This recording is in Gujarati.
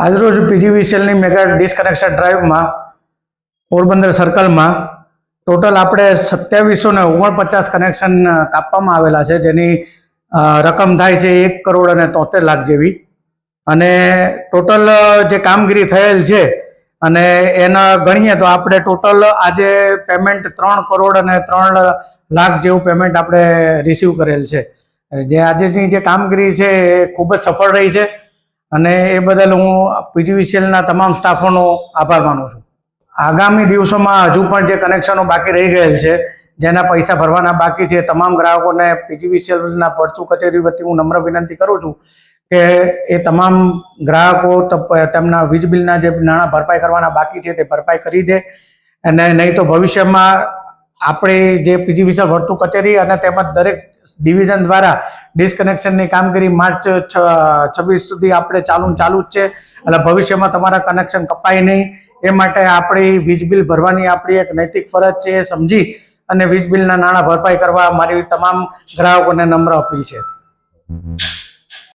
આજરોજ પીજીવીસીએલની મેગા ડિસ્કનેક્શન ડ્રાઈવમાં પોરબંદર સર્કલમાં ટોટલ આપણે 2749 કનેક્શન કાપવામાં આવેલા છે, જેની રકમ થાય છે 1,73,00,000 જેવી. અને ટોટલ જે કામગીરી થયેલ છે અને એના ગણીએ તો આપણે ટોટલ આજે પેમેન્ટ 3,03,00,000 જેવું પેમેન્ટ આપણે રિસીવ કરેલ છે. જે આજની જે કામગીરી છે એ ખૂબ જ સફળ રહી છે અને એ બદલ હું પીજીવીસીએલના તમામ સ્ટાફોનો આભાર માનું છું. આગામી દિવસોમાં હજુ પણ જે કનેક્શનો બાકી રહી ગયેલ છે, જેના પૈસા ભરવાના બાકી છે, તમામ ગ્રાહકોને પીજીવીસીએલના ભરતું કચેરી વતી હું નમ્ર વિનંતી કરું છું કે એ તમામ ગ્રાહકો તેમના વીજ બિલના જે નાણાં ભરપાઈ કરવાના બાકી છે તે ભરપાઈ કરી દે. અને નહીં તો ભવિષ્યમાં આપણી જે પીજીવીસીએલ ભરતું કચેરી અને તેમજ દરેક ડિવિઝન દ્વારા ડિસ્કનેક્શનની કામગીરી માર્ચ 26 સુધી આપણે ચાલુ જ છે. એટલે ભવિષ્યમાં તમારા કનેક્શન કપાય નહીં એ માટે આપણી વીજ બિલ ભરવાની આપણી એક નૈતિક ફરજ છે એ સમજી અને વીજ બિલના નાણાં ભરપાઈ કરવા મારી તમામ ગ્રાહકોને નમ્ર અપીલ છે.